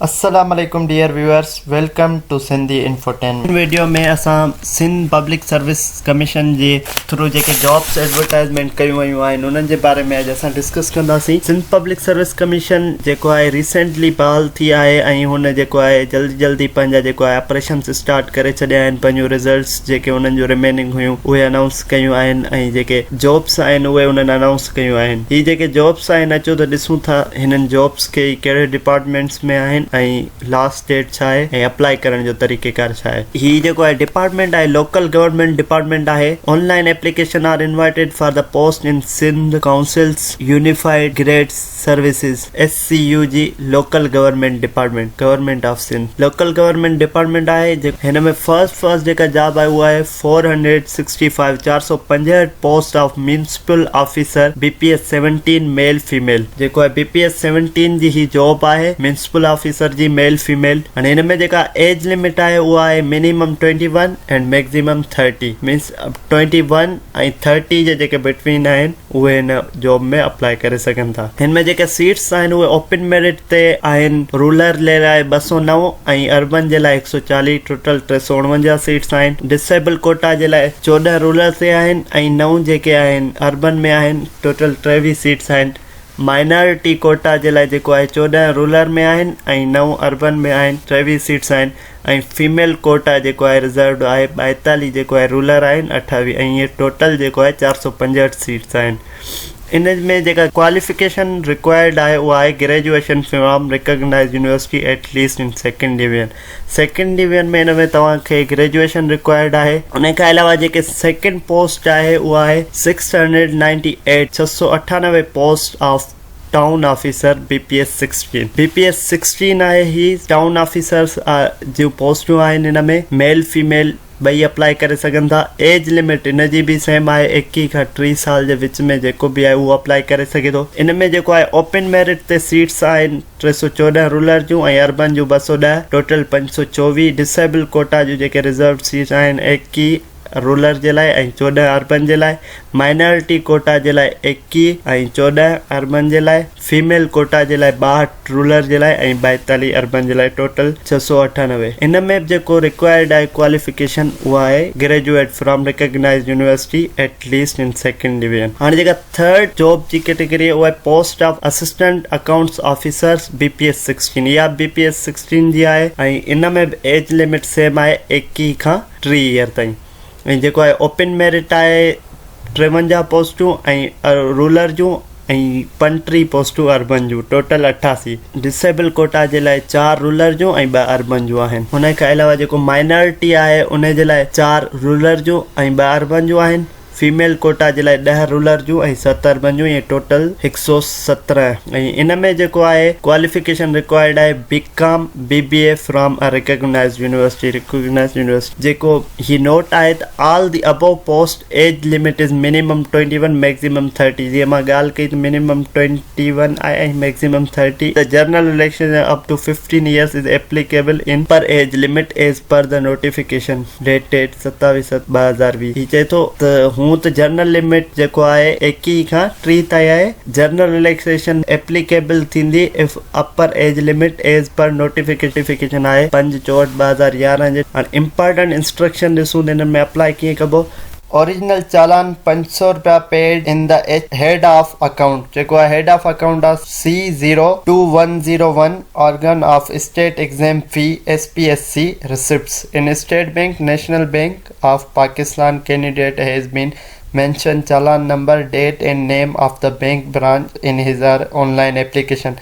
अस्सलाम वालेकुम dear viewers, welcome to Sindhi Infotain. Video में असां सिंध पब्लिक सर्विस कमीशन जे थ्रू जेके जॉब्स एडवर्टाइज़मेंट कयूं वयूं आहिनि उन्हनि जे बारे में अॼु असां डिस्कस कंदासीं। सिंध पब्लिक सर्विस कमीशन जेको आहे रिसेंटली बहाल थी आहे ऐं हुन जेको आहे जल्दी पंहिंजा जेको आहे ऑपरेशन्स स्टार्ट करे छॾिया आहिनि। पंहिंजूं रिज़ल्ट्स जेके उन्हनि जूं रिमेनिंग हुयूं उहे अनाउंस कयूं आहिनि ऐं जेके जॉब्स आहिनि उहे उन्हनि अनाउंस कयूं आहिनि। हीअ जेके जॉब्स आहिनि अचो त ॾिसूं था हिननि जॉब्स खे कहिड़े डिपार्टमेंट्स में आहिनि ऐं लास्ट डेट छा आहे ऐं अप्लाई करण जो तरीक़ेकार छा आहे। ही जेको आहे डिपार्टमेंट आहे लोकल गवर्नमेंट डिपार्टमेंट आहे। Online application are invited for the post in Sindh councils unified grade services SCUG local government department government of Sindh local government department आहे। हिन में फर्स्ट जेका जॉब आहे उहा आहे 465 post of municipal officer BPS 17 male female. जेको आहे BPS 17 जी ही जॉब आहे म्यूनिसिपल ऑफिसर जी मेल फीमेल। हाणे हिन में जेका एज लिमिट आहे उहा आहे मिनिमम 21 एंड मैक्सिमम 30 मीन्स 21 ऐं 30 जे जेके बिटवीन आहिनि उहे हिन जॉब में अप्लाई करे सघनि था। हिन में जेके सीट्स आहिनि उहे ओपन मेरिट ते आहिनि। रूरल जे लाइ 209 ऐं अर्बन जे लाइ 140 टोटल 349 सीट्स आहिनि। डिसेबल कोटा जे लाइ 14 रूरल ते आहिनि ऐं 9 जेके आहिनि अर्बन में आहिनि। टोटल 23 सीट्स आहिनि। माइनॉरिटी कोटा जे लाइ जेको आहे 14 रूरल में आहिनि ऐं 9 अर्बन में आहिनि। 23 सीट्स आहिनि ऐं फीमेल कोटा जेको आहे रिजर्व आहे 42 जेको आहे रूरल आहिनि 28 ऐं इहे टोटल जेको आहे 465 सीट्स आहिनि। इन में जेका क्वालिफिकेशन रिक्वायर्ड आहे उहा आहे graduation from recognised university at least in second division में हिन में तव्हांखे ग्रेजुएशन रिक्वायर्ड आहे। उन खां अलावा जेके सेकेंड पोस्ट आहे उहा आहे 698 post of town officer BPS 16 आहे। ही टाउन ऑफिसर्स जो पोस्टूं आहिनि हिन में मेल फीमेल ॿई अप्लाई करे सघनि था। एज लिमिट इन जी बि सेम आहे 21 खां 30 साल जे विच में जेको बि आहे उहो अप्लाई करे सघे थो। इन में जेको आहे ओपन मेरिट ते सीट्स आहिनि 314 रूरल जूं ऐं अर्बन जूं 210 टोटल 524। डिसेबल कोटा जूं जेके रिजर्व सीट्स आहिनि 21 रूरल जे लाइ ऐं 14 अर्बन जे लाइ। माइनॉरिटी कोटा जे लाइ 21 ऐं 14 अर्बन जे लाइ। फीमेल कोटा जे लाइ 62 रूरल जे लाइ ऐं 42 अर्बन जे लाइ टोटल 698। इन में जेको रिक्वायर्ड आहे क्वालिफिकेशन उहा आहे graduate from recognised university at least in second division. हाणे जेका थर्ड जॉब जी कैटेगरी आहे उहा आहे post of assistant accounts officers BPS 16। इहा BPS 16 जी आहे ऐं इन में एज लिमिट सेम आहे 21 खां 30 ईयर ताईं ऐं जेको आहे ओपन मेरिट आहे 53 पोस्टूं ऐं रूरल जूं ऐं 35 पोस्टूं अर्बन जूं टोटल 88। डिसेबल कोटा जे लाइ 4 रूरल जूं ऐं 2 अर्बन जूं आहिनि। हुन खां अलावा जेको माइनॉरिटी आहे उन जे लाइ 4 रूरल जूं ऐं 2 अर्बन जूं आहिनि। फीमेल कोटा जे लाइ 10 रूरल जूं ऐं 7 अर्बन जूं ऐं टोटल 117। ऐं इन में जेको आहे क्वालिफिकेशन रिक्वायर्ड आहे BCom BBA from a recognised university. जेको ही नोट आहे त all the above post age limit is minimum 21 maximum 30। जीअं मां ॻाल्हि कई त मिनिमम 21 आहे ऐं maximum 30। The general election up to 15 years is applicable in upper age limit as per the notification dated 27/7/2020। ही चए थो त हूं त जनरल लिमिट जेको आहे 21 खां 30 ताईं आहे। जनरल रिलैक्सेशन एप्लीकेबल थींदी if upper age limit as per notification आहे 5/4/2011 जे। इंपॉर्टेंट इंस्ट्रक्शन ॾिसूं त हिन में अप्लाई कीअं कबो। ओरिजिनल चालान 500 रुपया paid in the head of account. जेको आहे हेड ऑफ अकाउंट आहे C02101 organ of state exam fee SPSC receipts in State Bank National Bank of Pakistan candidate has been mentioned challan number date and name of the bank branch in his online application.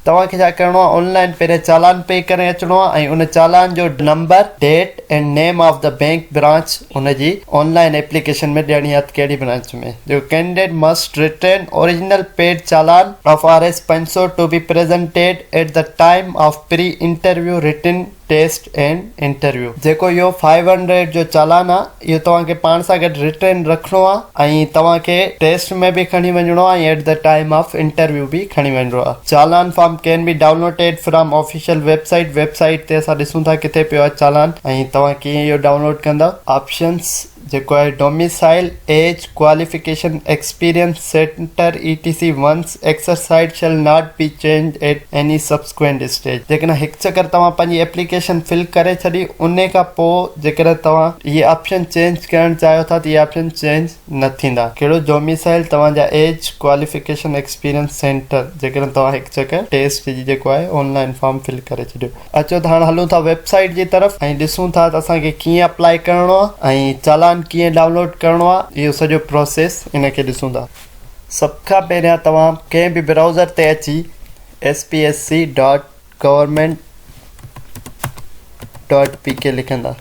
तव्हांखे छा करिणो आहे online पहिरें चालान पे करे अचिणो आहे ऐं उन चालान जो number date and name of the bank branch उनजी ऑनलाइन एप्लीकेशन में ॾियणी आहे कहिड़ी ब्रांच में। जो candidate must return original paid challan of RS 500 to be presented at the time of pre interview written test and interview. जेको इहो 500 जो चालान आहे इहो तव्हांखे पाण सां गॾु रिटर्न रखिणो आहे ऐं तव्हांखे टेस्ट में बि खणी वञिणो आहे ऐं at the time of interview बि खणी वञिणो आहे। Challan form can be downloaded from official website ते असां ॾिसूं था किथे पियो आहे चालान ऐं तव्हां कीअं इहो डाउनलोड कंदा। ऑप्शंस जेको आहे domicile as qualification experience centre ETC once exercise shall not be change at any subsequent stage. जेकॾहिं हिकु चकर तव्हां पंहिंजी एप्लीकेशन फिल करे छॾी उन खां पोइ जेकॾहिं तव्हां इहे ऑप्शन चेंज करणु चाहियो था त इहे ऑप्शन चेंज न थींदा। कहिड़ो डोमिसाइल तव्हांजा एज क्वालिफिकेशन एक्सपीरियंस सेंटर जेकॾहिं तव्हां हिकु चकर टेस्ट जी जेको आहे ऑनलाइन फॉर्म फिल करे छॾियो। अचो त हाणे हलूं था वेबसाइट जी तरफ़ ऐं ॾिसूं था त असांखे कीअं अप्लाई करिणो आहे ऐं चालान कीअं डाउनलोड करिणो आहे इहो सॼो प्रोसेस इनखे ॾिसूं था। सभ खां पहिरियां तव्हां कंहिं बि ब्राउज़र ते अची spsc.government.pk लिखंदा।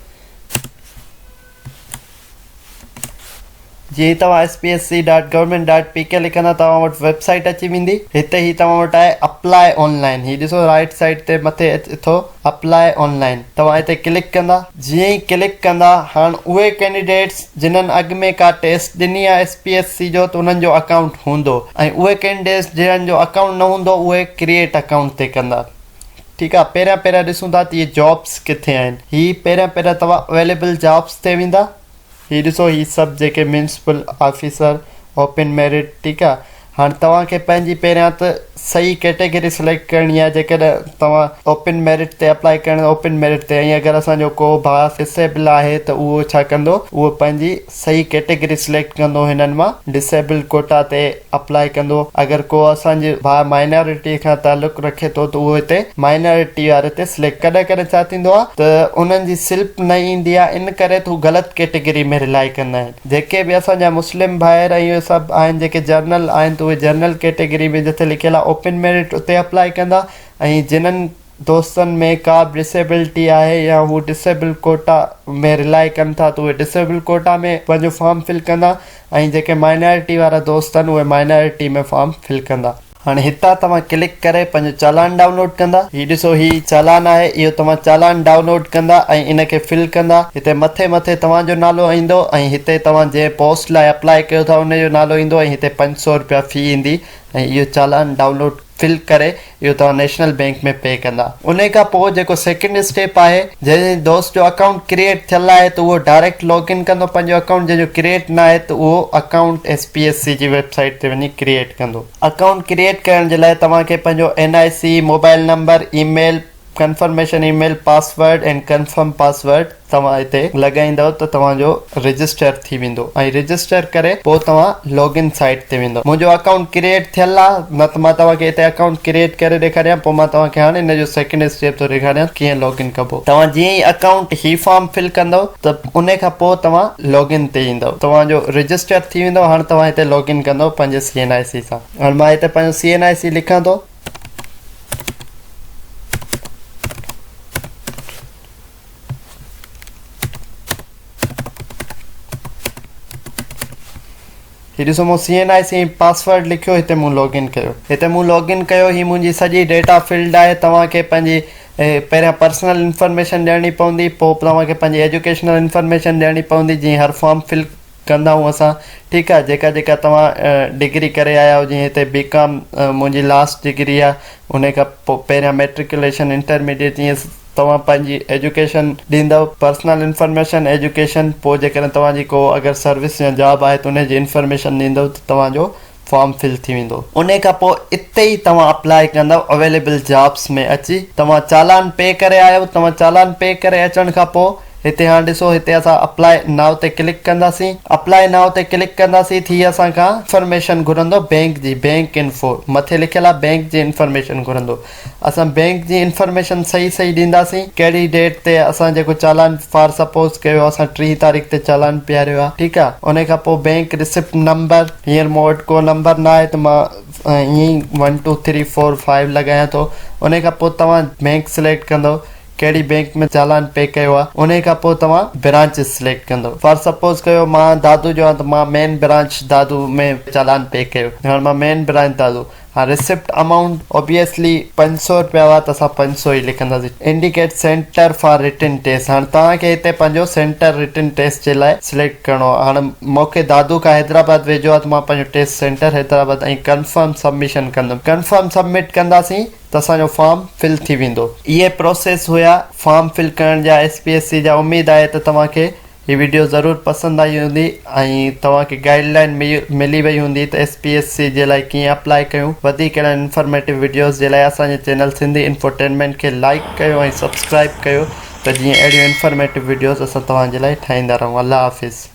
जीअं तव्हां spsc.government.pk लिखंदा तव्हां वटि वेबसाइट अची वेंदी। हिते ही तव्हां वटि आहे अप्लाई ऑनलाइन। हीउ ॾिसो राइट साइड ते मथे अचे थो अप्लाई ऑनलाइन। तव्हां हिते क्लिक कंदा। जीअं ई क्लिक कंदा हाणे उहे कैंडिडेट्स जिन्हनि अॻु में का टेस्ट ॾिनी आहे SPSC जो त उन्हनि जो अकाउंट हूंदो ऐं उहे कैंडिडेट्स जिन्हनि जो अकाउंट न हूंदो उहे क्रिएट अकाउंट ते कंदा। ठीकु आहे, पहिरियां ॾिसूं था त इहे जॉब्स किथे आहिनि। हीअ पहिरियां तव्हां अवेलेबल जॉब्स ते वेंदा। हीअ ॾिसो हीअ सभु जेके म्यूनिसिपल ऑफिसर ओपन मेरिट। ठीकु आहे, हाणे तव्हांखे पंहिंजी पहिरियां त सही कैटेगरी सिलेक्ट करणी आहे। जेकॾहिं तव्हां ओपन मेरिट ते अप्लाई करणु ओपन मेरिट ते ऐं अगरि असांजो को भाउ डिसेबल आहे त उहो छा कंदो, उहो पंहिंजी सही कैटेगरी सिलेक्ट कंदो, हिननि मां डिसेबल कोटा ते अप्लाई कंदो। अगरि को असांजे भाउ माइनॉरिटी खां तालुक़ु रखे थो त उहो हिते माइनॉरिटी वारे ते सिलेक्ट। कॾहिं कॾहिं छा थींदो आहे त उन्हनि जी स्लिप न ईंदी आहे, इन करे हू ग़लति कैटेगरी में रिलाई कंदा आहिनि। जेके बि असांजा मुस्लिम भाइर ऐं इहे सभु आहिनि जेके जर्नल आहिनि त उहे जर्नल कैटेगरी में जिथे लिखियल आहे ओपन मेरिट उते अप्लाई कंदा। ऐं जिन्हनि दोस्तनि में का डिसेबिलिटी आहे या हू डिसेबल कोटा में रिलाई कनि था त उहे डिसेबल कोटा में पंहिंजो फॉर्म फिल कंदा ऐं जेके माइनॉरिटी वारा दोस्त आहिनि उहे माइनॉरिटी में फॉर्म फिल कंदा। हाणे हितां तव्हां क्लिक करे पंहिंजो चालान डाउनलोड कंदा। हीउ ॾिसो हीउ चालान आहे, इहो तव्हां चालान डाउनलोड कंदा ऐं इनखे फिल कंदा। हिते मथे तव्हांजो नालो ईंदो ऐं हिते तव्हां जंहिं पोस्ट लाइ अप्लाई कयो था उनजो नालो ईंदो ऐं हिते 500 रुपया फ़ी ईंदी ऐं इहो चालान डाउनलोड फिल करे इहो तव्हां नेशनल बैंक में पे कंदा। उन खां पोइ जेको सेकेंड स्टेप आहे, जंहिं दोस्त जो अकाउंट क्रिएट थियल आहे त उहो डायरेक्ट लॉगिन कंदो पंहिंजो अकाउंट। जंहिंजो क्रिएट न आहे त उहो अकाउंट SPSC जी वेबसाइट ते वञी क्रिएट कंदो। अकाउंट क्रिएट करण जे लाइ तव्हांखे पंहिंजो NIC, mobile number, email, confirmation email, password ऐं कंफर्म पासवर्ड तव्हां हिते लॻाईंदव त तव्हांजो रजिस्टर थी वेंदो ऐं रजिस्टर करे पोइ तव्हां लॉगिन साइट ते वेंदो। मुंहिंजो अकाउंट क्रिएट थियल आहे, न त मां तव्हांखे हिते अकाउंट क्रिएट करे ॾेखारियां, पोइ मां तव्हांखे हाणे हिन जो सेकेंड स्टेप थो ॾेखारियां कीअं लॉगिन कबो। तव्हां जीअं ई अकाउंट ही फॉर्म फिल कंदव त उन खां पोइ तव्हां लॉगिन ते ईंदव, तव्हांजो रजिस्टर थी वेंदो। हाणे तव्हां हिते लॉगिन कंदव पंहिंजे CNIC सां। हाणे मां हिते पंहिंजो CNIC लिखां थो। हीउ ॾिसो मूं CNIC पासवर्ड लिखियो, हिते मूं लॉगिन कयो। हीअ मुंहिंजी सॼी डेटा फील्ड आहे। तव्हांखे पंहिंजी पहिरियां पर्सनल इंफॉर्मेशन ॾियणी पवंदी, पोइ तव्हांखे पंहिंजी एजुकेशनल इंफॉर्मेशन ॾियणी पवंदी जीअं हर फॉर्म फिल कंदा आहियूं असां। ठीकु आहे, जेका तव्हां डिग्री करे आया आहियो, जीअं हिते BCom मुंहिंजी लास्ट डिग्री आहे। उन खां पोइ पहिरियां मेट्रिकुलेशन, इंटरमीडिएट, जीअं तव्हां पंहिंजी एजुकेशन ॾींदव, पर्सनल इंफॉर्मेशन, एजुकेशन। पोइ जेकॾहिं तव्हांजी को अगरि सर्विस या जॉब आहे त उनजी इंफॉर्मेशन ॾींदव त तव्हांजो फॉर्म फिल थी वेंदो। उन खां पोइ इते ई तव्हां अप्लाई कंदव अवेलेबल जॉब्स में अची। तव्हां चालान पे करे आयो, तव्हां चालान पे करे अचण खां पोइ हिते हाणे ॾिसो, हिते असां अप्लाई नाउ ते क्लिक कंदासीं। अप्लाई नाउ ते क्लिक कंदासीं थी असांखां इंफॉर्मेशन घुरंदो बैंक जी, बैंक इन्फो मथे लिखियल आहे, बैंक जी इंफॉर्मेशन घुरंदो। असां बैंक जी इंफॉर्मेशन सही ॾींदासीं। कहिड़ी डेट ते असां जेको चालान फॉर सपोज कयो असां 3 तारीख़ ते चालान पियारियो आहे। ठीकु आहे, उन खां पोइ बैंक रिसिप्ट नंबर, हींअर मूं वटि को नंबर न आहे त मां ईअं ई 1 2 3 4 5 लॻायां थो। उन खां पोइ तव्हां बैंक सिलेक्ट कंदव, कहिड़ी बैंक में चालान पे कयो आहे। उन खां पोइ तव्हां ब्रांच सिलेक्ट कंदव। फॉर सपोज कयो मां दादू जो आहे त मां मेन ब्रांच दादू में चालान पे कयो, हाणे मां मेन ब्रांच दादू। हाँ, रिसिप्ट अमाउंट ऑब्वियसली 500 रुपया हुआ त असां 500 ई लिखंदासीं। Indicate centre for written test, हाणे तव्हांखे हिते पंहिंजो सेंटर रिटन टेस्ट जे लाइ सिलेक्ट करिणो आहे। हाणे मूंखे दादू खां हैदराबाद वेझो आहे त मां पंहिंजो टेस्ट सेंटर हैदराबाद ऐं कंफर्म सबमिशन कंदुमि। कंफर्म सबमिट कंदासीं त असांजो फॉर्म फिल थी वेंदो। इहे प्रोसेस हुया फॉर्म फिल करण जा SPSC जा। उमेद आहे त तव्हांखे ही वीडियो ज़रूरु पसंदि आई हूंदी ऐं तव्हांखे गाइडलाइन मिली वई हूंदी त SPSC जे लाइ कीअं अप्लाई कयूं। वधीक अहिड़ा इंफॉर्मेटिव वीडियोस जे लाइ असांजे चैनल सिंधी इंफोटेनमेंट खे लाइक कयो ऐं सब्सक्राइब कयो त जीअं अहिड़ियूं इंफॉर्मेटिव वीडियोस असां तव्हांजे लाइ ठाहींदा रहूं। अल्लाह हाफ़िज़।